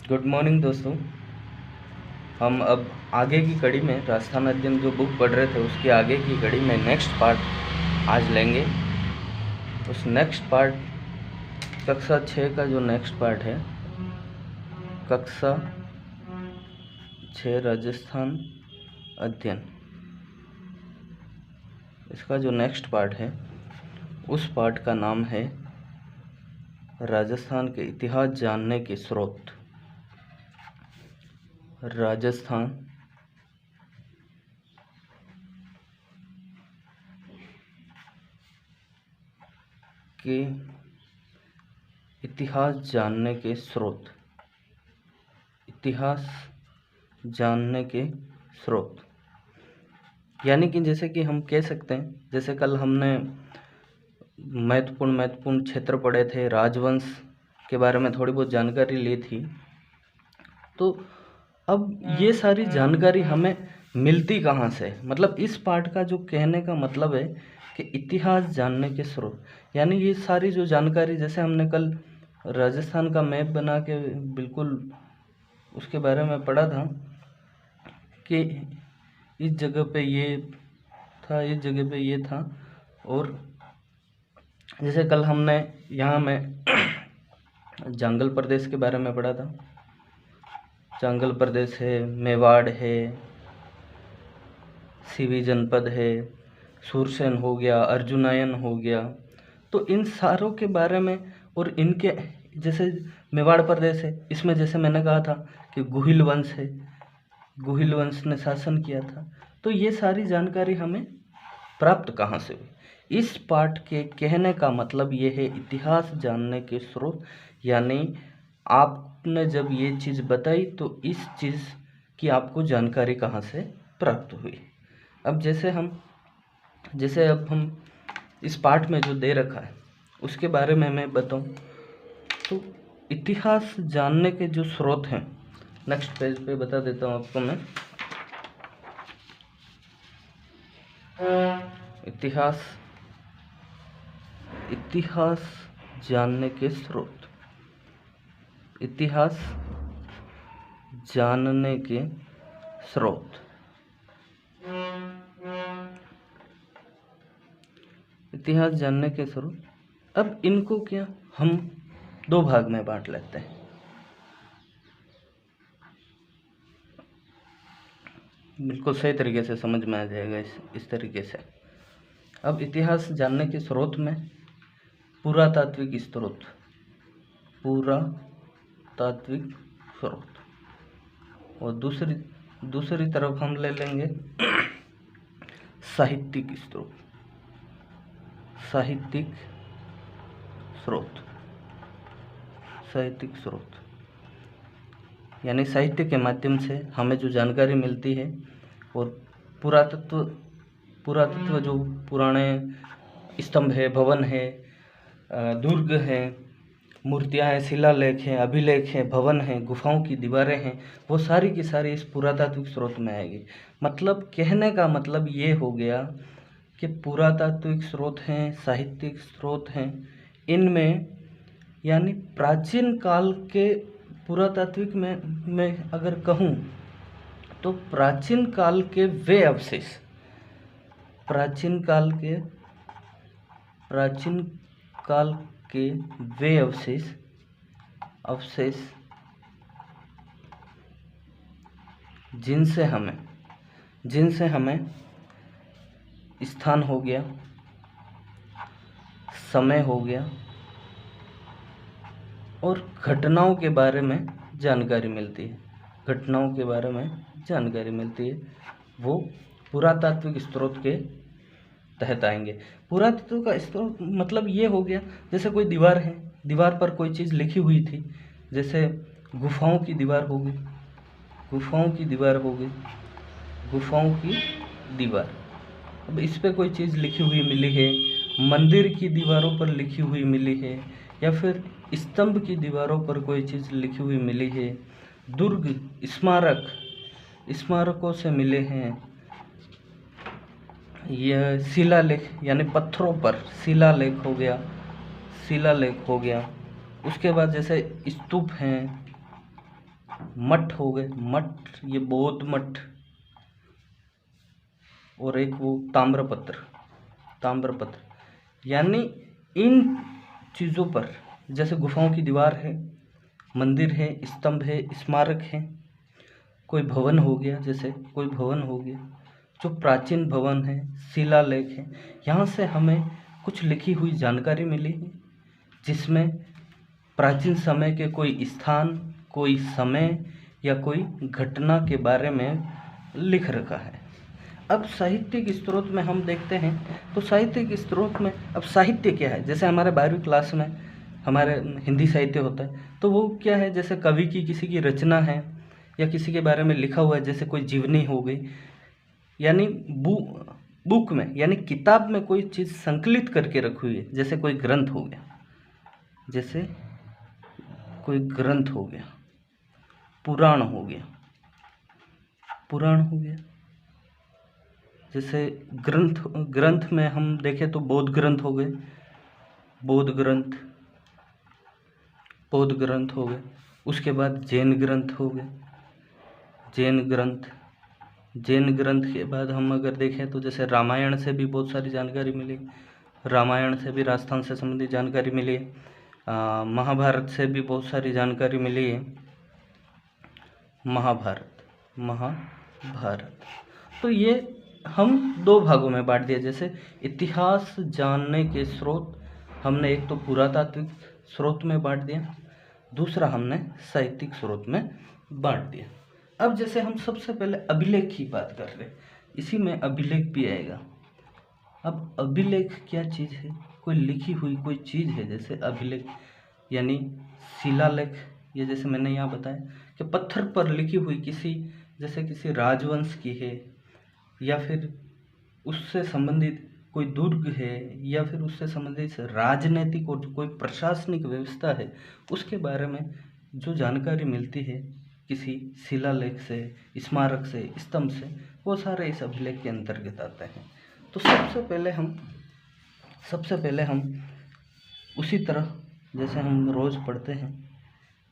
Good morning दोस्तों। हम अब आगे की कड़ी में राजस्थान अध्ययन जो बुक पढ़ रहे थे उसकी आगे की कड़ी में नेक्स्ट पार्ट आज लेंगे। उस नेक्स्ट पार्ट कक्षा 6 का जो नेक्स्ट पार्ट है, कक्षा 6 राजस्थान अध्ययन, इसका जो नेक्स्ट पार्ट है उस पार्ट का नाम है राजस्थान के इतिहास जानने के स्रोत। राजस्थान के इतिहास जानने के स्रोत। इतिहास जानने के स्रोत यानी कि जैसे कि हम कह सकते हैं, जैसे कल हमने महत्वपूर्ण क्षेत्र पढ़े थे, राजवंश के बारे में थोड़ी बहुत जानकारी ली थी। तो अब ये सारी जानकारी हमें मिलती कहाँ से? मतलब इस पार्ट का जो कहने का मतलब है कि इतिहास जानने के स्रोत, यानी ये सारी जो जानकारी, जैसे हमने कल राजस्थान का मैप बना के बिल्कुल उसके बारे में पढ़ा था कि इस जगह पे ये था, इस जगह पे ये था। और जैसे कल हमने यहाँ में जंगल प्रदेश के बारे में पढ़ा था। जंगल प्रदेश है, मेवाड़ है, सीवी जनपद है, सूरसेन हो गया, अर्जुनायन हो गया। तो इन सारों के बारे में, और इनके जैसे मेवाड़ प्रदेश है, इसमें जैसे मैंने कहा था कि गुहिल वंश है, गुहिल वंश ने शासन किया था। तो ये सारी जानकारी हमें प्राप्त कहाँ से हुई? इस पाठ के कहने का मतलब ये है इतिहास जानने के स्रोत, यानी आपने जब ये चीज़ बताई तो इस चीज़ की आपको जानकारी कहाँ से प्राप्त हुई। अब जैसे अब हम इस पाठ में जो दे रखा है उसके बारे में मैं बताऊं तो इतिहास जानने के जो स्रोत हैं, नेक्स्ट पेज पे बता देता हूं आपको मैं। इतिहास जानने के स्रोत। इतिहास जानने के स्रोत। इतिहास जानने के स्रोत। अब इनको क्या हम दो भाग में बांट लेते हैं। बिल्कुल सही तरीके से समझ में आ जाएगा इस तरीके से। अब इतिहास जानने के स्रोत में पुरातात्विक स्रोत, पुरातात्विक स्रोत, और दूसरी तरफ हम ले लेंगे साहित्यिक स्रोत। साहित्यिक स्रोत यानी साहित्य के माध्यम से हमें जो जानकारी मिलती है, और पुरातत्व जो पुराने स्तंभ है, भवन है, दुर्ग है, मूर्तियां हैं, शिलालेख हैं, अभिलेख हैं, भवन हैं, गुफाओं की दीवारें हैं, वो सारी की सारी इस पुरातात्विक स्रोत में आएगी। मतलब कहने का मतलब ये हो गया कि पुरातात्विक स्रोत हैं, साहित्यिक स्रोत हैं, इनमें यानी प्राचीन काल के पुरातात्विक में मैं अगर कहूँ तो प्राचीन काल के वे अवशेष, प्राचीन काल के वे अवशेष जिनसे हमें स्थान हो गया, समय हो गया, और घटनाओं के बारे में जानकारी मिलती है, वो पुरातात्विक स्रोत के तहत आएंगे। पुरातत्व का स्रोत मतलब ये हो गया, जैसे कोई दीवार है, दीवार पर कोई चीज़ लिखी हुई थी, जैसे गुफाओं की दीवार हो गई, अब इस पे कोई चीज़ लिखी हुई मिली है, मंदिर की दीवारों पर लिखी हुई मिली है, या फिर स्तंभ की दीवारों पर कोई चीज़ लिखी हुई मिली है, दुर्ग स्मारकों से मिले हैं, यह शिलालेख यानी पत्थरों पर शिलालेख हो गया। उसके बाद जैसे स्तूप हैं, मठ हो गए, मठ ये बौद्ध मठ, और एक वो ताम्रपत्र, ताम्रपत्र। यानी इन चीज़ों पर, जैसे गुफाओं की दीवार है, मंदिर है, स्तंभ है, स्मारक है, कोई भवन हो गया, जैसे कोई भवन हो गया, जो प्राचीन भवन है, शिलालेख है, यहाँ से हमें कुछ लिखी हुई जानकारी मिली है, जिसमें प्राचीन समय के कोई स्थान, कोई समय या कोई घटना के बारे में लिख रखा है। अब साहित्यिक स्रोत में हम देखते हैं तो साहित्यिक स्रोत में अब साहित्य क्या है, जैसे हमारे 12वीं क्लास में हमारे हिंदी साहित्य होता है, तो वो क्या है, जैसे कवि की किसी की रचना है या किसी के बारे में लिखा हुआ है, जैसे कोई जीवनी हो गई, यानी बुक में, यानी किताब में कोई चीज़ संकलित करके रखी हुई है, जैसे कोई ग्रंथ हो गया, जैसे कोई ग्रंथ हो गया, पुराण हो गया, पुराण हो गया। जैसे ग्रंथ में हम देखें तो बौद्ध ग्रंथ हो गए, बौद्ध ग्रंथ हो गए। उसके बाद जैन ग्रंथ हो गए, जैन ग्रंथ के बाद हम अगर देखें तो जैसे रामायण से भी बहुत सारी जानकारी मिली, रामायण से भी राजस्थान से संबंधित जानकारी मिली है, महाभारत से भी बहुत सारी जानकारी मिली है, महाभारत। तो ये हम 2 भागों में बांट दिया, जैसे इतिहास जानने के स्रोत हमने एक तो पुरातात्विक स्रोत में बांट दिया, दूसरा हमने साहित्यिक स्रोत में बांट दिया। अब जैसे हम सबसे पहले अभिलेख की बात कर रहे, इसी में अभिलेख भी आएगा। अब अभिलेख क्या चीज़ है, कोई लिखी हुई कोई चीज़ है, जैसे अभिलेख यानी शिलालेख, ये जैसे मैंने यहाँ बताया कि पत्थर पर लिखी हुई किसी, जैसे किसी राजवंश की है, या फिर उससे संबंधित कोई दुर्ग है, या फिर उससे संबंधित राजनीतिक और कोई प्रशासनिक व्यवस्था है, उसके बारे में जो जानकारी मिलती है किसी शिलालेख से, स्मारक से, स्तंभ से, वो सारे इस अभिलेख के अंतर्गत आते हैं। तो सबसे पहले हम उसी तरह जैसे हम रोज़ पढ़ते हैं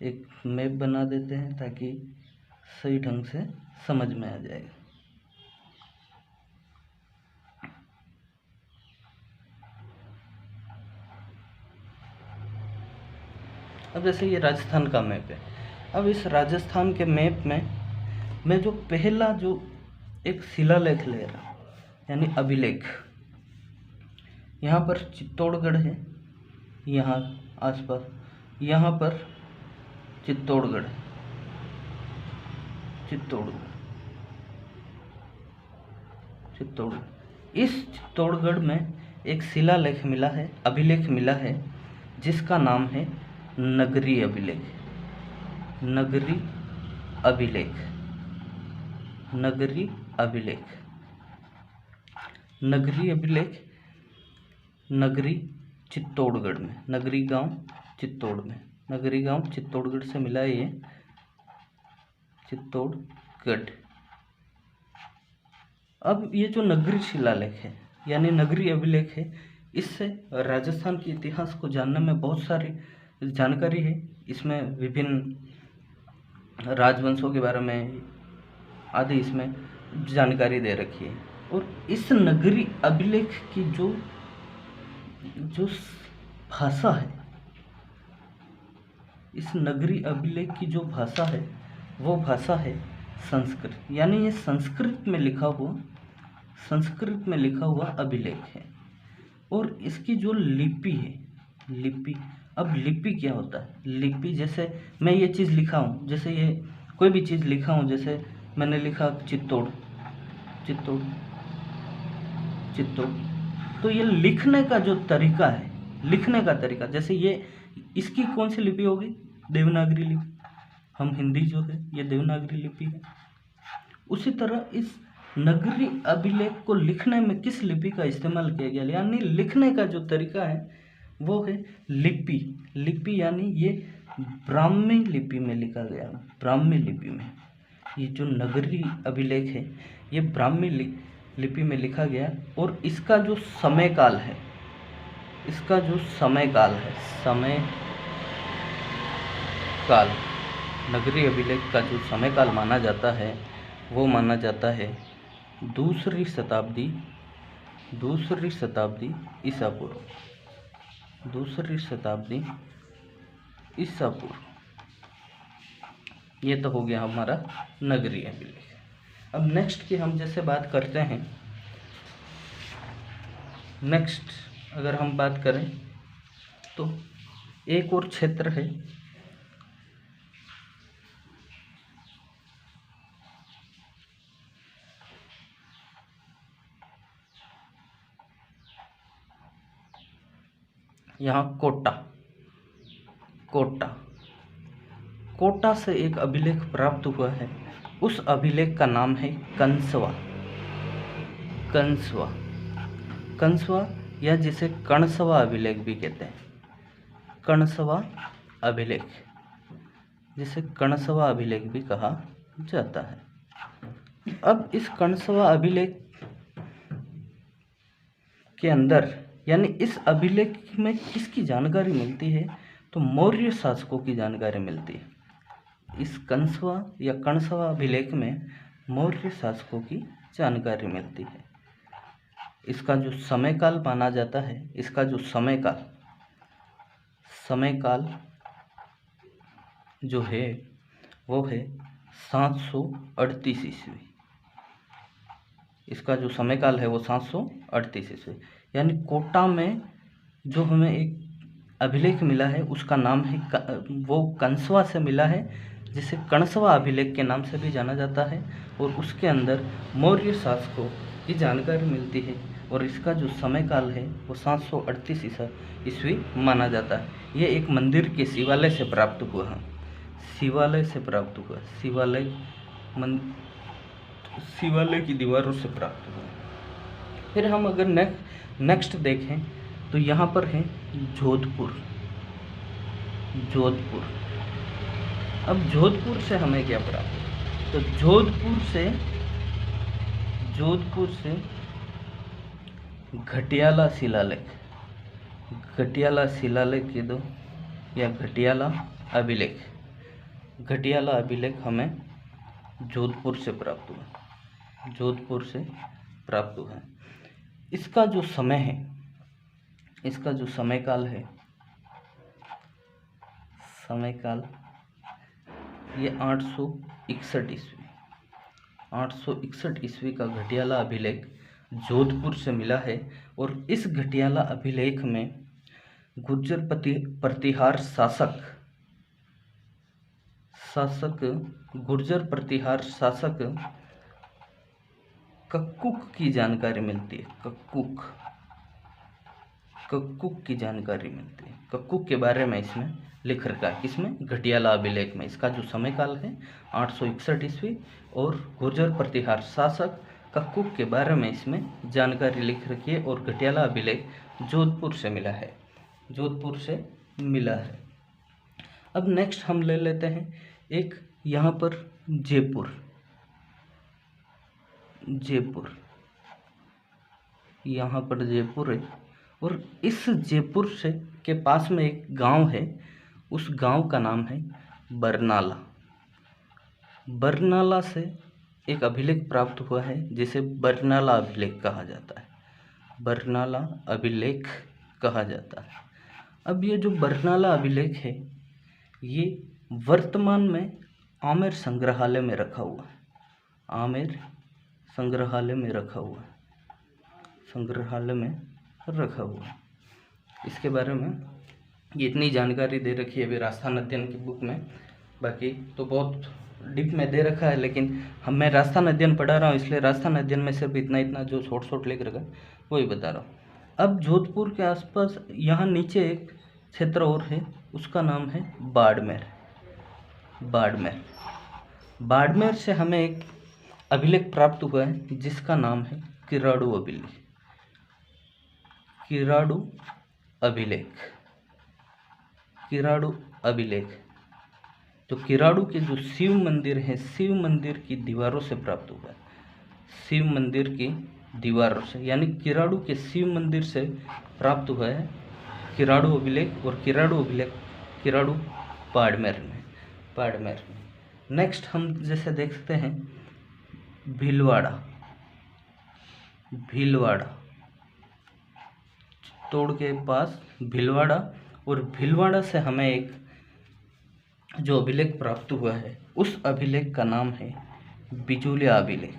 एक मैप बना देते हैं, ताकि सही ढंग से समझ में आ जाएगा। अब जैसे ये राजस्थान का मैप है, अब इस राजस्थान के मैप में मैं जो पहला जो एक शिलालेख ले रहा, यानी अभिलेख, यहाँ पर चित्तौड़गढ़ है, यहाँ आसपास, यहाँ पर चित्तौड़गढ़, इस चित्तौड़गढ़ में एक शिलालेख मिला है, अभिलेख मिला है, जिसका नाम है नगरी अभिलेख। नगरी चित्तौड़गढ़ में, नगरी गांव चित्तौड़गढ़ से मिला है ये चित्तौड़गढ़। अब ये जो नगरी शिलालेख है यानी नगरी अभिलेख है, इससे राजस्थान के इतिहास को जानने में बहुत सारी जानकारी है। इसमें विभिन्न राजवंशों के बारे में आदि इसमें जानकारी दे रखी है। और इस नगरी अभिलेख की जो भाषा है, इस नगरी अभिलेख की जो भाषा है वो भाषा है संस्कृत, यानी ये संस्कृत में लिखा हुआ अभिलेख है। और इसकी जो लिपि है, अब लिपि क्या होता है? लिपि, जैसे मैं ये चीज़ लिखा हूँ, जैसे ये कोई भी चीज़ लिखा हूँ, जैसे मैंने लिखा चित्तौड़, तो ये लिखने का जो तरीका है, जैसे ये इसकी कौन सी लिपि होगी? देवनागरी लिपि। हम हिंदी जो है ये देवनागरी लिपि है। उसी तरह इस नगरी अभिलेख को लिखने में किस लिपि का इस्तेमाल किया गया, यानी लिखने का जो तरीका है वो है लिपि, यानी ये ब्राह्मी लिपि में लिखा गया। ब्राह्मी लिपि में ये जो नगरी अभिलेख है ये ब्राह्मी लिपि में लिखा गया। और इसका जो समय काल है, नगरी अभिलेख का जो समय काल माना जाता है वो माना जाता है दूसरी शताब्दी ईसा पूर्व, दूसरी शताब्दी ईसा पूर्व। ये तो हो गया हमारा नगरी अभिलेख। अब नेक्स्ट की हम जैसे बात करते हैं, नेक्स्ट अगर हम बात करें तो एक और क्षेत्र है यहाँ कोटा से एक अभिलेख प्राप्त हुआ है। उस अभिलेख का नाम है कंसवा या जिसे कणसवा अभिलेख भी कहते हैं। कणसवा अभिलेख, जिसे कणसवा अभिलेख भी कहा जाता है। अब इस कणसवा अभिलेख के अंदर यानी इस अभिलेख में किसकी जानकारी मिलती है, तो मौर्य शासकों की जानकारी मिलती है। इस कंसवा या कणसवा अभिलेख में मौर्य शासकों की जानकारी मिलती है। इसका जो समय काल माना जाता है, इसका जो समय काल जो है वो है 738 ईस्वी। इसका जो समय काल है वो 738 ईस्वी। यानी कोटा में जो हमें एक अभिलेख मिला है उसका नाम है वो कंसवा से मिला है, जिसे कणसवा अभिलेख के नाम से भी जाना जाता है, और उसके अंदर मौर्य शासकों की जानकारी मिलती है, और इसका जो समय काल है वो 738 ईस्वी माना जाता है। ये एक मंदिर के शिवालय से प्राप्त हुआ है, शिवालय की दीवारों से प्राप्त हुआ। फिर हम अगर नेक्स्ट देखें तो यहाँ पर है जोधपुर। अब जोधपुर से हमें क्या प्राप्त है, तो जोधपुर से घटियाला शिलालेख के दो या घटियाला अभिलेख हमें जोधपुर से प्राप्त हुआ। इसका जो समय काल है, ये 861 ईस्वी का घटियाला अभिलेख जोधपुर से मिला है। और इस घटियाला अभिलेख में गुर्जर प्रतिहार शासक कक्कुक की जानकारी मिलती है। कक्कुक की जानकारी मिलती है। कक्कुक के बारे में इसमें लिख रखा है, किसमें, घटियाला अभिलेख में। इसका जो समय काल है 861 ईस्वी, और गुर्जर प्रतिहार शासक कक्कुक के बारे में इसमें जानकारी लिख रखी है, और घटियाला अभिलेख जोधपुर से मिला है। अब नेक्स्ट हम ले लेते हैं एक यहाँ पर जयपुर। यहाँ पर जयपुर है, और इस जयपुर से के पास में एक गांव है, उस गांव का नाम है बरनाला से एक अभिलेख प्राप्त हुआ है, जिसे बरनाला अभिलेख कहा जाता है। अब ये जो बरनाला अभिलेख है ये वर्तमान में आमेर संग्रहालय में रखा हुआ है। इसके बारे में ये इतनी जानकारी दे रखी है अभी राजस्थान अध्ययन की बुक में, बाकी तो बहुत डीप में दे रखा है, लेकिन मैं राजस्थान अध्ययन पढ़ा रहा हूँ, इसलिए राजस्थान अध्ययन में सिर्फ इतना जो शॉर्ट लिख रखा है वही बता रहा हूँ। अब जोधपुर के आसपास यहाँ नीचे एक क्षेत्र और है, उसका नाम है बाड़मेर से हमें एक अभिलेख प्राप्त हुआ है, जिसका नाम है किराड़ू अभिलेख। तो किराड़ू के जो शिव मंदिर है, शिव मंदिर की दीवारों से प्राप्त हुआ है। शिव मंदिर की दीवारों से, यानी किराड़ू के शिव मंदिर से प्राप्त हुआ है किराड़ू अभिलेख, और किराड़ू बाड़मेर में। बाड़मेर में। नेक्स्ट हम जैसे देख सकते हैं भीलवाड़ा, चित्तौड़ के पास भीलवाड़ा, और भीलवाड़ा से हमें एक जो अभिलेख प्राप्त हुआ है उस अभिलेख का नाम है बिचौलिया अभिलेख।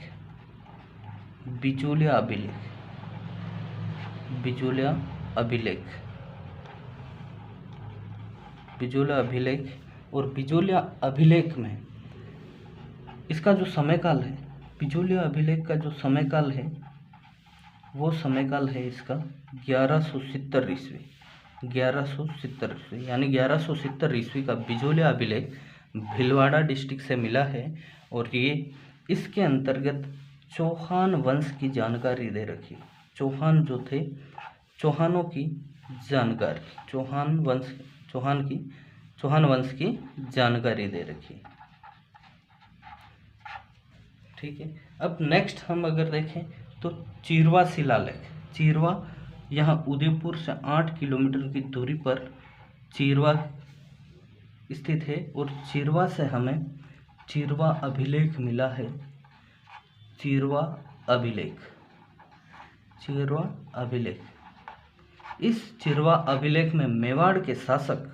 बिचौलिया अभिलेख। और बिचौलिया अभिलेख में इसका जो समयकाल है, बिचौलिया अभिलेख का जो समयकाल है वो समयकाल है इसका 1170 ईस्वी। 1170 ईस्वी यानी 1170 ईस्वी का बिचौलिया अभिलेख भीलवाड़ा डिस्ट्रिक्ट से मिला है। और ये इसके अंतर्गत चौहान वंश की जानकारी दे रखी। चौहान जो थे, चौहानों की जानकारी, चौहान वंश की जानकारी दे रखी। ठीक है। अब नेक्स्ट हम अगर देखें तो चिरवा शिलालेख। चिरवा यहाँ उदयपुर से 8 किलोमीटर की दूरी पर चिरवा स्थित है, और चिरवा से हमें चिरवा अभिलेख मिला है। चिरवा अभिलेख। इस चिरवा अभिलेख में मेवाड़ के शासक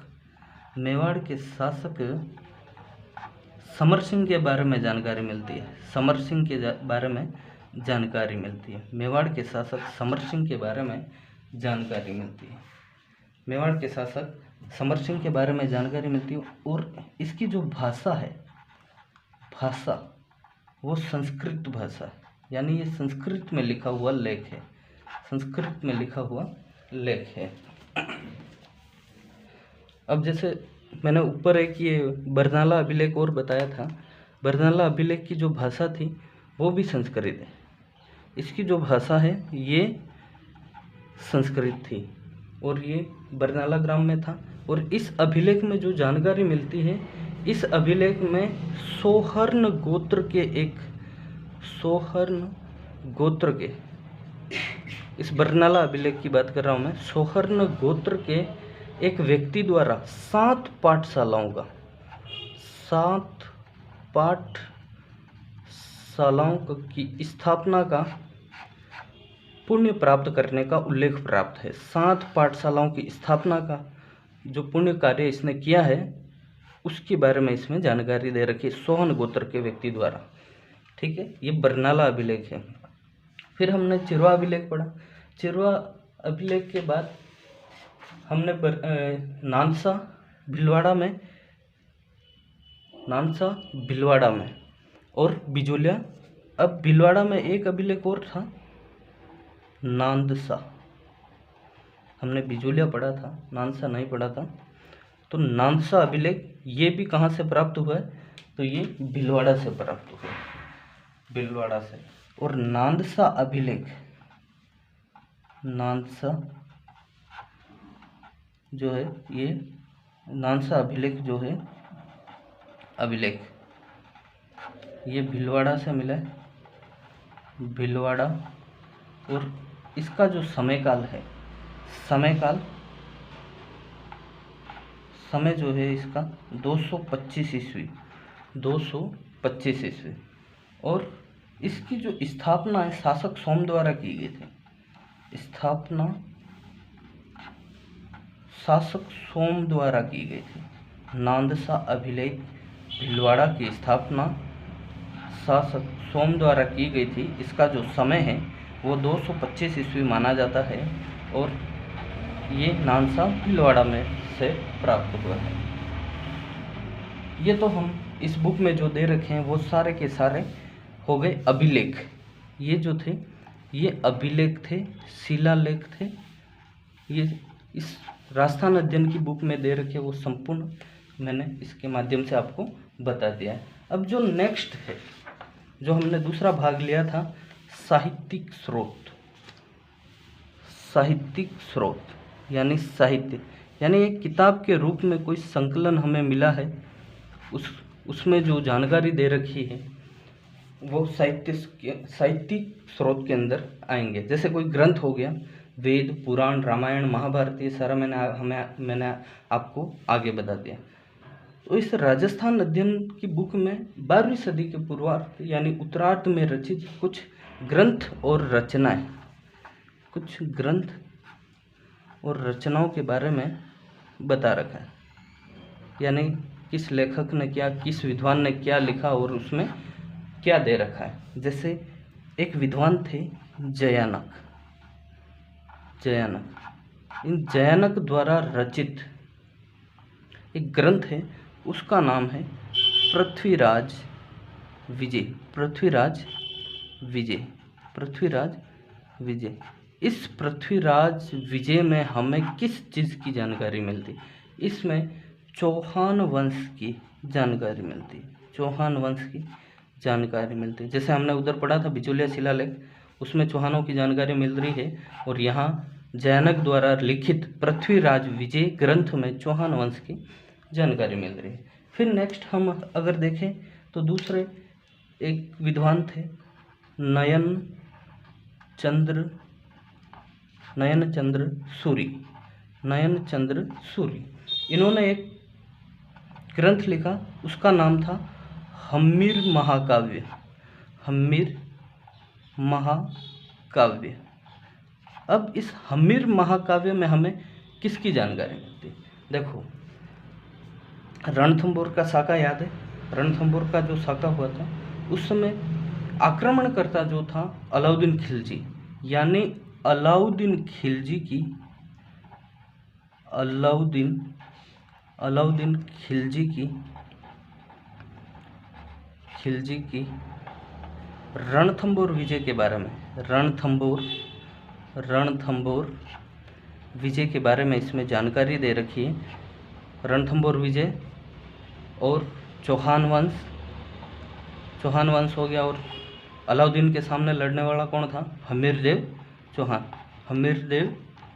समर सिंह के बारे में जानकारी मिलती है। समर सिंह के बारे में जानकारी मिलती है। मेवाड़ के शासक समर सिंह के बारे में जानकारी मिलती है। मेवाड़ के शासक समर सिंह के बारे में जानकारी मिलती है। और इसकी जो भाषा है, वो संस्कृत भाषा है, यानी ये संस्कृत में लिखा हुआ लेख है। अब जैसे मैंने ऊपर एक ये बरनाला अभिलेख और बताया था, बरनाला अभिलेख की जो भाषा थी वो भी संस्कृत है। इसकी जो भाषा है ये संस्कृत थी, और ये बरनाला ग्राम में था। और इस अभिलेख में जो जानकारी मिलती है, इस अभिलेख में सोहर्न गोत्र के इस बरनाला अभिलेख की बात कर रहा हूँ मैं, सोहर्न गोत्र के एक व्यक्ति द्वारा 7 पाठशालाओं की स्थापना का पुण्य प्राप्त करने का उल्लेख प्राप्त है। 7 पाठशालाओं की स्थापना का जो पुण्य कार्य इसने किया है उसके बारे में इसमें जानकारी दे रखी है, सोहन गोत्र के व्यक्ति द्वारा। ठीक है, ये बरनाला अभिलेख है। फिर हमने चिरवा अभिलेख पढ़ा। चिरवा अभिलेख के बाद हमने नानसा भीलवाड़ा में और बिचौलिया। अब भीलवाड़ा में एक अभिलेख और था, नांदसा। हमने बिचौलिया पढ़ा था, नानसा नहीं पढ़ा था। तो नानसा अभिलेख ये भी कहाँ से प्राप्त हुआ है, तो ये भीलवाड़ा से प्राप्त हुआ है, भीलवाड़ा से। और नांदसा अभिलेख, नानसा जो है, ये नानसा अभिलेख जो है, अभिलेख ये भीलवाड़ा से मिला है, भीलवाड़ा। और इसका जो समयकाल है, समय जो है इसका 225 ईस्वी, 225 ईस्वी। और इसकी जो स्थापना है शासक सोम द्वारा की गई थी। स्थापना शासक सोम द्वारा की गई थी। नांदसा अभिलेख भीलवाड़ा की स्थापना शासक सोम द्वारा की गई थी। इसका जो समय है वो 225 ईस्वी माना जाता है, और ये नानसा भीलवाड़ा में से प्राप्त हुआ है। ये तो हम इस बुक में जो दे रखे हैं वो सारे के सारे हो गए अभिलेख। ये जो थे ये अभिलेख थे, शिलालेख थे। ये इस राजस्थान अध्ययन की बुक में दे रखे वो संपूर्ण मैंने इसके माध्यम से आपको बता दिया है। अब जो नेक्स्ट है, जो हमने दूसरा भाग लिया था, साहित्यिक स्रोत यानी साहित्य, यानी एक किताब के रूप में कोई संकलन हमें मिला है, उसमें जो जानकारी दे रखी है वो साहित्यिक स्रोत के अंदर आएंगे। जैसे कोई ग्रंथ हो गया, वेद, पुराण, रामायण, महाभारत, ये सारा मैंने आपको आगे बता दिया। तो इस राजस्थान अध्ययन की बुक में 12वीं सदी के पूर्वार्ध यानी उत्तरार्ध में रचित कुछ ग्रंथ और रचनाएं, कुछ ग्रंथ और रचनाओं के बारे में बता रखा है, यानी किस लेखक ने क्या, किस विद्वान ने क्या लिखा और उसमें क्या दे रखा है। जैसे एक विद्वान थे जयानक। इन जयानक द्वारा रचित एक ग्रंथ है, उसका नाम है पृथ्वीराज विजय। इस पृथ्वीराज विजय में हमें किस चीज़ की जानकारी मिलती? इसमें चौहान वंश की जानकारी मिलती है। जैसे हमने उधर पढ़ा था बिचौलिया शिलालेख, उसमें चौहानों की जानकारी मिल रही है, और यहाँ जयानक द्वारा लिखित पृथ्वीराज विजय ग्रंथ में चौहान वंश की जानकारी मिल रही है। फिर नेक्स्ट हम अगर देखें तो दूसरे एक विद्वान थे नयन चंद्र सूरी। इन्होंने एक ग्रंथ लिखा, उसका नाम था हम्मीर महाकाव्य। अब इस हम्मीर महाकाव्य में हमें किसकी जानकारी मिलती? देखो, रणथंभौर का साका याद है? रणथंभौर का जो साका हुआ था उस समय आक्रमणकर्ता जो था अलाउद्दीन खिलजी, यानी अलाउद्दीन खिलजी की रणथंभौर विजय के बारे में, रणथंभौर विजय के बारे में इसमें जानकारी दे रखी है। रणथंभौर विजय और चौहान वंश हो गया, और अलाउद्दीन के सामने लड़ने वाला कौन था? हम्मीरदेव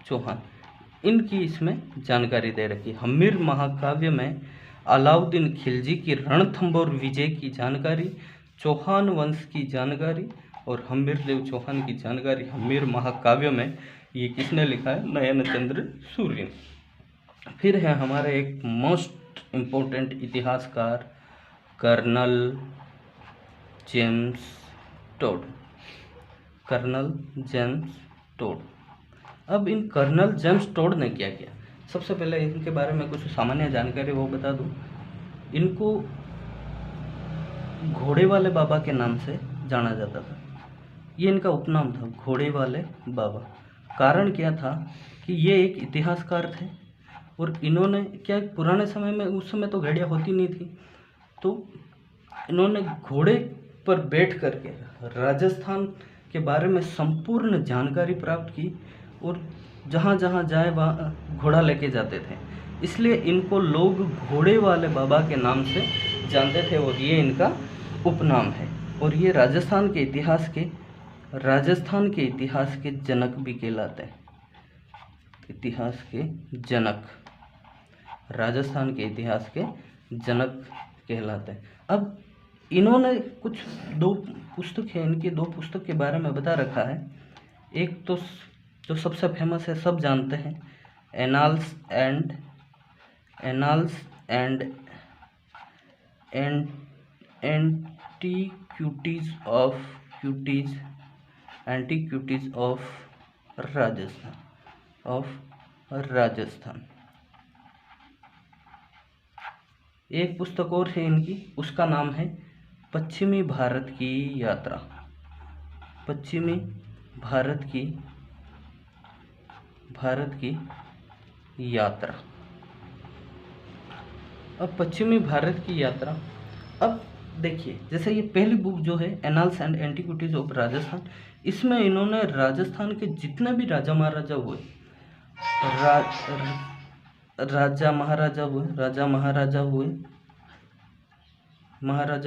चौहान। इनकी इसमें जानकारी दे रखी है। हम्मीर महाकाव्य में अलाउद्दीन खिलजी की रणथंभौर विजय की जानकारी, चौहान वंश की जानकारी और हम्मीरदेव चौहान की जानकारी हम्मीर महाकाव्य में ये किसने लिखा है? नयन चंद्र सूर्य। फिर है हमारे एक मोस्ट इम्पोर्टेंट इतिहासकार कर्नल जेम्स टोड। अब इन कर्नल जेम्स टोड ने क्या किया? सबसे पहले इनके बारे में कुछ सामान्य जानकारी वो बता दूं। इनको घोड़े वाले बाबा के नाम से जाना जाता था। ये इनका उपनाम था, घोड़े वाले बाबा। कारण क्या था कि ये एक इतिहासकार थे, और इन्होंने क्या, पुराने समय में, उस समय तो गाड़ियाँ होती नहीं थी, तो इन्होंने घोड़े पर बैठ करके राजस्थान के बारे में संपूर्ण जानकारी प्राप्त की, और जहाँ जहाँ जाए वहाँ घोड़ा लेके जाते थे, इसलिए इनको लोग घोड़े वाले बाबा के नाम से जानते थे, और ये इनका उपनाम है। और ये राजस्थान के इतिहास के जनक भी कहलाते हैं। राजस्थान के इतिहास के जनक कहलाते हैं। अब इन्होंने कुछ दो पुस्तक है, इनकी दो पुस्तक के बारे में बता रखा है। एक तो जो सबसे फेमस है, सब जानते हैं, annals and antiquities of Rajasthan. एक पुस्तक और है इनकी, उसका नाम है पश्चिमी भारत की यात्रा। अब पश्चिमी भारत की यात्रा, अब देखिए, जैसे ये पहली बुक जो है annals and antiquities of Rajasthan, इसमें इन्होंने राजस्थान के जितने भी राजा महाराजा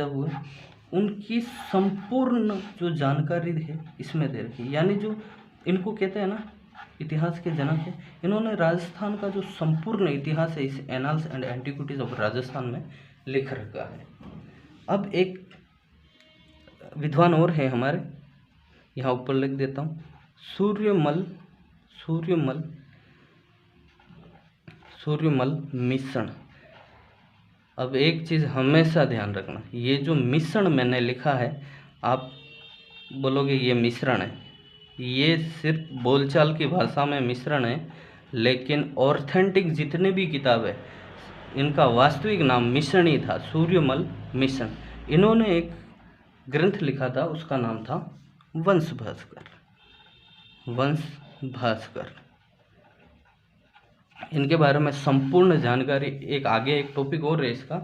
हुए उनकी संपूर्ण जो जानकारी है इसमें दे रखी है। यानी जो इनको कहते हैं ना इतिहास के जनक है, इन्होंने राजस्थान का जो संपूर्ण इतिहास है इस annals and antiquities of Rajasthan में लिख रखा है। अब एक विद्वान और है हमारे, यहाँ ऊपर लिख देता हूँ, सूर्यमल मिश्रण। अब एक चीज़ हमेशा ध्यान रखना, ये जो मिश्रण मैंने लिखा है, आप बोलोगे ये मिश्रण है, ये सिर्फ बोलचाल की भाषा में मिश्रण है, लेकिन ऑथेंटिक जितने भी किताब है इनका वास्तविक नाम मिश्रण ही था, सूर्यमल मिश्रण। इन्होंने एक ग्रंथ लिखा था, उसका नाम था वंश भास्कर। वंश भास्कर, इनके बारे में संपूर्ण जानकारी, एक आगे एक टॉपिक और है इसका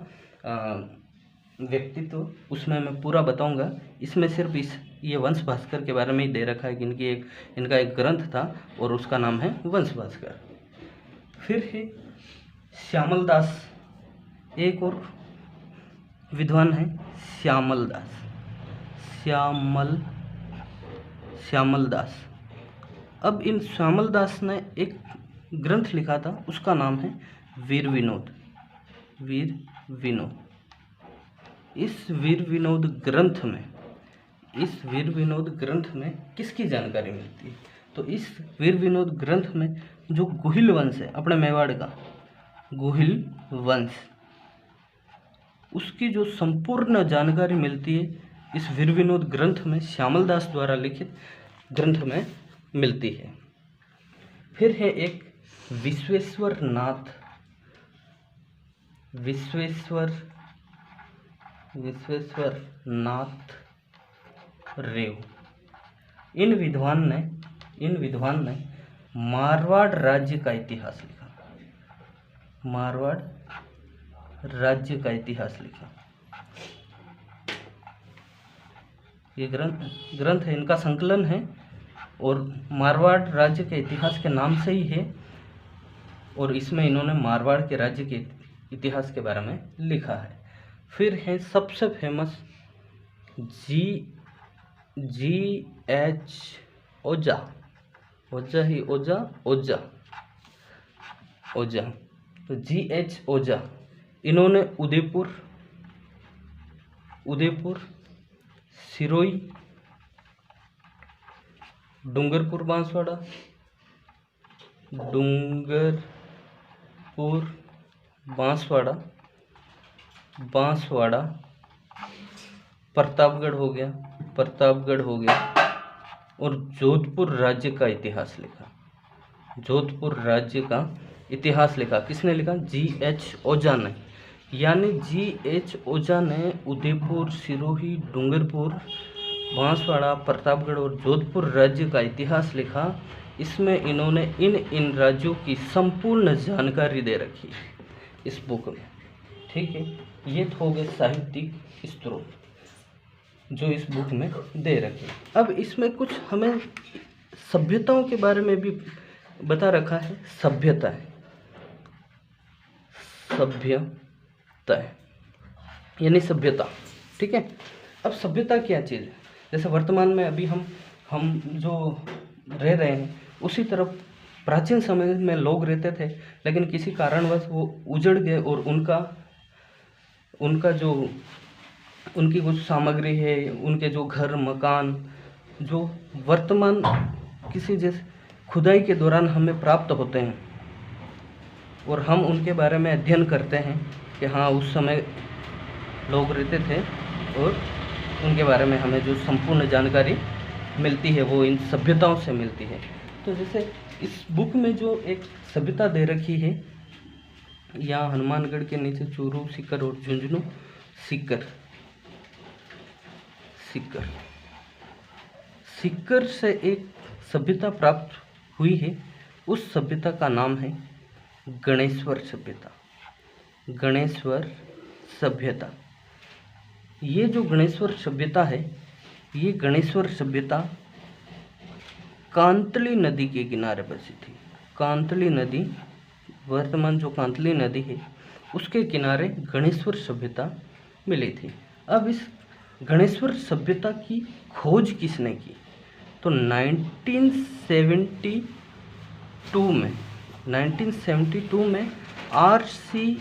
व्यक्तित्व, उसमें मैं पूरा बताऊंगा। इसमें सिर्फ ये वंश भास्कर के बारे में ही दे रखा है कि इनका एक ग्रंथ था और उसका नाम है वंश भास्कर। फिर है श्यामल दास, एक और विद्वान है श्यामल दास, श्यामल दास। अब इन श्यामल दास ने एक ग्रंथ लिखा था, उसका नाम है वीर विनोद। इस वीर विनोद ग्रंथ में किसकी जानकारी मिलती है? तो इस वीर विनोद ग्रंथ में जो गुहिल वंश है, अपने मेवाड़ का गुहिल वंश, उसकी जो संपूर्ण जानकारी मिलती है इस वीर विनोद ग्रंथ में, श्यामल दास द्वारा लिखित ग्रंथ में मिलती है। फिर है एक विश्वेश्वर नाथ रेव। इन विद्वान ने मारवाड़ राज्य का इतिहास लिखा। ये ग्रंथ है, इनका संकलन है और मारवाड़ राज्य के इतिहास के नाम से ही है, और इसमें इन्होंने मारवाड़ के राज्य के इतिहास के बारे में लिखा है। फिर है सबसे फेमस G.H. ओझा। तो G.H. ओझा, इन्होंने उदयपुर, सिरोही, डूंगरपुर बांसवाड़ा, प्रतापगढ़ हो गया और जोधपुर राज्य का इतिहास लिखा। किसने लिखा? G.H. ओझा ने। यानी G.H. ओझा ने उदयपुर, सिरोही, डूंगरपुर, बांसवाड़ा, प्रतापगढ़ और जोधपुर राज्य का इतिहास लिखा। इसमें इन्होंने इन राज्यों की संपूर्ण जानकारी दे रखी है इस बुक में। ठीक है, ये तो हो गए साहित्यिक स्रोत जो इस बुक में दे रखे। अब इसमें कुछ हमें सभ्यताओं के बारे में भी बता रखा है। सभ्यता यानी सभ्यता। ठीक है, अब सभ्यता क्या चीज़ है? जैसे वर्तमान में अभी हम जो रह रहे हैं उसी तरफ प्राचीन समय में लोग रहते थे, लेकिन किसी कारणवश वो उजड़ गए और उनकी कुछ सामग्री है, उनके जो घर मकान जो वर्तमान किसी जैसे खुदाई के दौरान हमें प्राप्त होते हैं और हम उनके बारे में अध्ययन करते हैं कि हाँ उस समय लोग रहते थे, और उनके बारे में हमें जो संपूर्ण जानकारी मिलती है वो इन सभ्यताओं से मिलती है। तो जैसे इस बुक में जो एक सभ्यता दे रखी है, यहाँ हनुमानगढ़ के नीचे चूरू, सीकर और झुंझुनू। सीकर से एक सभ्यता प्राप्त हुई है, उस सभ्यता का नाम है गणेश्वर सभ्यता। ये जो गणेश्वर सभ्यता है, ये गणेश्वर सभ्यता कांतली नदी के किनारे बसी थी। कांतली नदी, वर्तमान जो कांतली नदी है उसके किनारे गणेश्वर सभ्यता मिली थी। अब इस गणेश्वर सभ्यता की खोज किसने की? तो 1972 में R.C.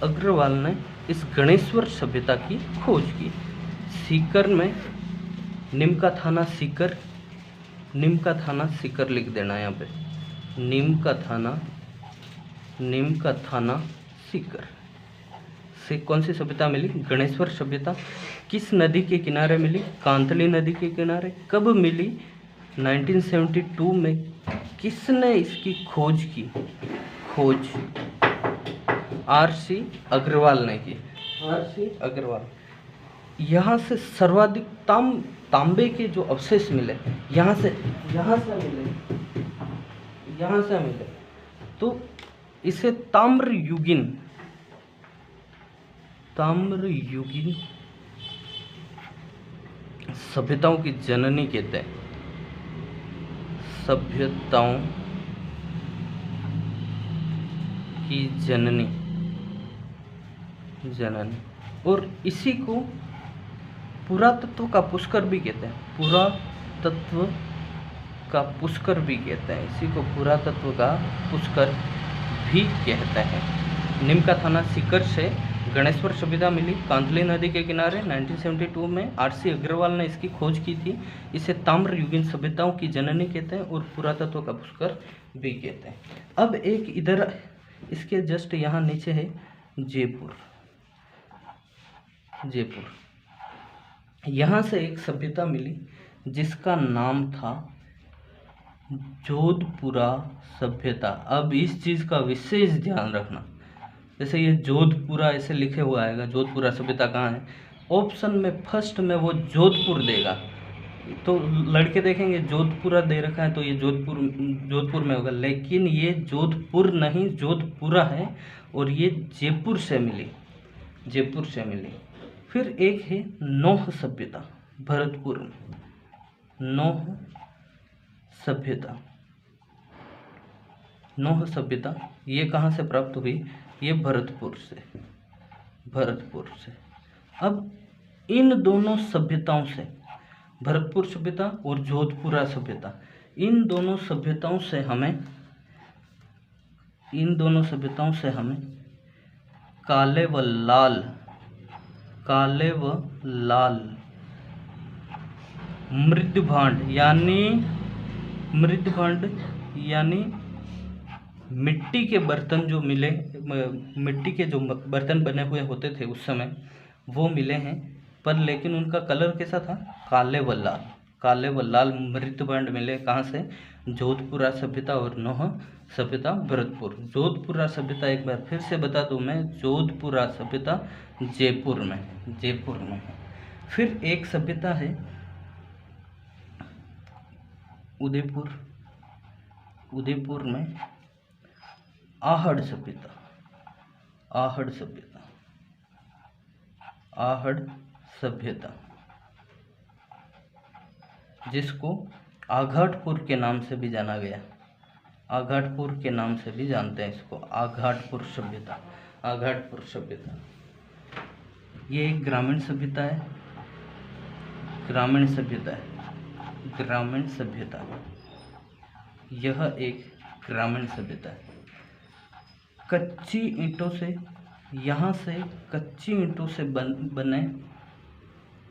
अग्रवाल ने इस गणेश्वर सभ्यता की खोज की। सीकर में निमका थाना सीकर लिख देना यहाँ पे, निमका थाना नीम का थाना सीकर से कौन सी सभ्यता मिली? गणेश्वर सभ्यता। किस नदी के किनारे मिली? कांतली नदी के किनारे। कब मिली? 1972 में। किसने इसकी खोज की? खोज R.C. अग्रवाल ने की। R.C. अग्रवाल। यहाँ से सर्वाधिक तांबे के जो अवशेष मिले, यहाँ से मिले, तो इसे ताम्रयुगीन सभ्यताओं की जननी कहते हैं। सभ्यताओं की जननी। और इसी को पुरातत्व का पुष्कर भी कहते हैं। पुरातत्व का पुष्कर भी कहते हैं। इसी को पुरातत्व का पुष्कर भी कहते हैं। नीम का थाना सीकर से गणेश्वर सभ्यता मिली कांतली नदी के किनारे 1972 में। R.C. अग्रवाल ने इसकी खोज की थी। इसे ताम्रयुगीन सभ्यताओं की जननी कहते हैं और पुरातत्व का पुष्कर भी कहते हैं। अब एक इधर इसके जस्ट यहाँ नीचे है जयपुर। यहाँ से एक सभ्यता मिली जिसका नाम था जोधपुरा सभ्यता। अब इस चीज़ का विशेष ध्यान रखना, जैसे ये जोधपुरा ऐसे लिखे हुआ आएगा, जोधपुरा सभ्यता कहाँ है? ऑप्शन में फर्स्ट में वो जोधपुर देगा, तो लड़के देखेंगे जोधपुरा दे रखा है तो ये जोधपुर में होगा, लेकिन ये जोधपुर नहीं जोधपुरा है और ये जयपुर से मिली। फिर एक है नौह सभ्यता भरतपुर में। नौह सभ्यता ये कहाँ से प्राप्त हुई? ये भरतपुर से। अब इन दोनों सभ्यताओं से, भरतपुर सभ्यता और जोधपुरा सभ्यता, इन दोनों सभ्यताओं से हमें काले व लाल मृदभांड यानी मिट्टी के बर्तन जो मिले, मिट्टी के जो बर्तन बने हुए होते थे उस समय, वो मिले हैं। पर लेकिन उनका कलर कैसा था? काले व लाल मृदभांड मिले। कहाँ से? जोधपुरा सभ्यता और नौह सभ्यता भरतपुर। जोधपुरा सभ्यता एक बार फिर से बता दूं मैं, जोधपुरा सभ्यता जयपुर में। फिर एक सभ्यता है उदयपुर में आहड़ सभ्यता, जिसको आघाटपुर के नाम से भी जाना गया। आघाटपुर के नाम से भी जानते हैं इसको, आघाटपुर सभ्यता। ये एक ग्रामीण सभ्यता है। यह एक ग्रामीण सभ्यता है। कच्ची ईंटों से बने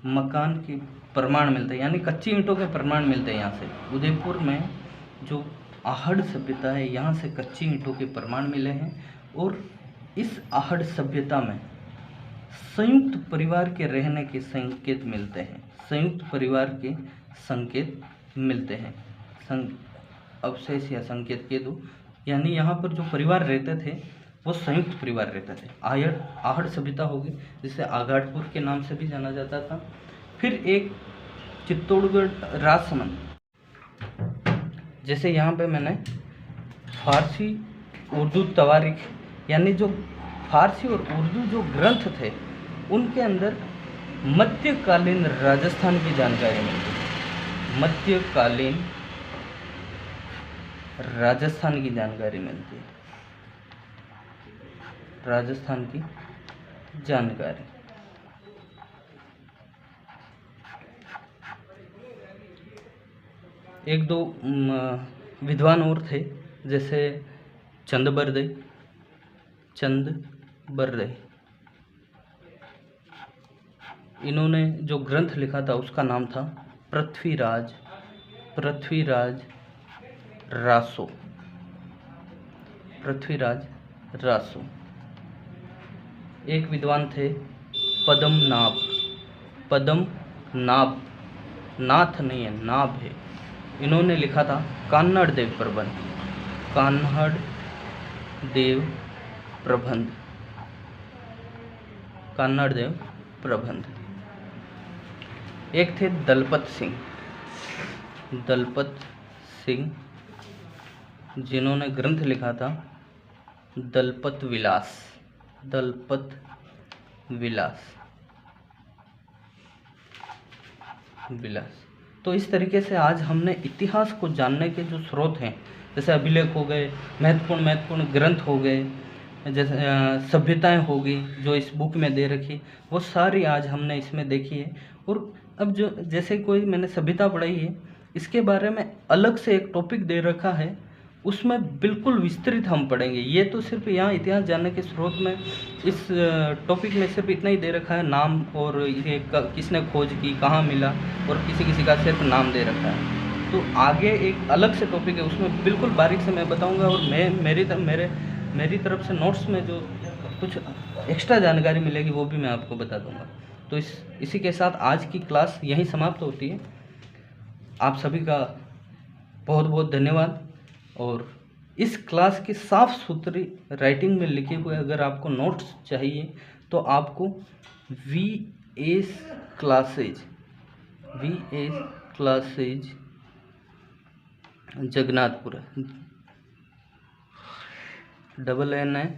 मकान के प्रमाण मिलते हैं, यानी कच्ची ईंटों के प्रमाण मिलते हैं यहाँ से। उदयपुर में जो आहड़ सभ्यता है, यहाँ से कच्ची ईंटों के प्रमाण मिले हैं। और इस आहड़ सभ्यता में संयुक्त परिवार के रहने के संकेत मिलते हैं। अवशेष या संकेत के दो, यानी यहाँ पर जो परिवार रहते थे वो संयुक्त परिवार रहते थे। आहड़ सभ्यता होगी, जिसे आघाटपुर के नाम से भी जाना जाता था। फिर एक चित्तौड़गढ़ राजसमंद, जैसे यहाँ पे मैंने फारसी उर्दू तवारीख, यानी जो फारसी और उर्दू जो ग्रंथ थे उनके अंदर मध्यकालीन राजस्थान की जानकारी मिलती है। मध्यकालीन राजस्थान की जानकारी मिलती है। राजस्थान की जानकारी। एक दो विद्वान और थे, जैसे चंद बरदई। इन्होंने जो ग्रंथ लिखा था उसका नाम था पृथ्वीराज रासो। रासो। एक विद्वान थे पद्मनाभ, पद्मनाभ, नाथ नहीं है, नाभ है। इन्होंने लिखा था कान्हड़ देव प्रबंध, कान्हड़ देव प्रबंध, कान्हड़ देव प्रबंध। एक थे दलपत सिंह, दलपत सिंह, जिन्होंने ग्रंथ लिखा था दलपत विलास, दलपत विलास, विलास। तो इस तरीके से आज हमने इतिहास को जानने के जो स्रोत हैं, जैसे अभिलेख हो गए, महत्वपूर्ण ग्रंथ हो गए, जैसे सभ्यताएं हो गई जो इस बुक में दे रखी, वो सारी आज हमने इसमें देखी है। और अब जो जैसे कोई मैंने सभ्यता पढ़ाई है, इसके बारे में अलग से एक टॉपिक दे रखा है, उसमें बिल्कुल विस्तृत हम पढ़ेंगे। ये तो सिर्फ यहाँ इतिहास जानने के स्रोत में इस टॉपिक में सिर्फ इतना ही दे रखा है, नाम और ये किसने खोज की, कहाँ मिला, और किसी किसी का सिर्फ नाम दे रखा है। तो आगे एक अलग से टॉपिक है, उसमें बिल्कुल बारीक से मैं बताऊंगा। और मेरी तरफ से नोट्स में जो कुछ एक्स्ट्रा जानकारी मिलेगी वो भी मैं आपको बता दूंगा। तो इसी के साथ आज की क्लास यहीं समाप्त होती है। आप सभी का बहुत बहुत धन्यवाद। और इस क्लास की साफ सुथरी राइटिंग में लिखे हुए अगर आपको नोट्स चाहिए तो आपको VS क्लासेज जगन्नाथपुर, NNTHPUR,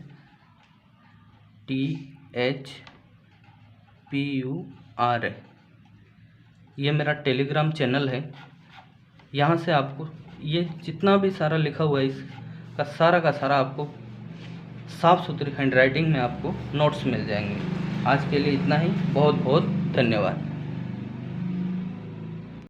ये मेरा टेलीग्राम चैनल है। यहाँ से आपको ये जितना भी सारा लिखा हुआ है इसका सारा का सारा आपको साफ़ सुथरी हैंड राइटिंग में आपको नोट्स मिल जाएंगे। आज के लिए इतना ही, बहुत बहुत धन्यवाद।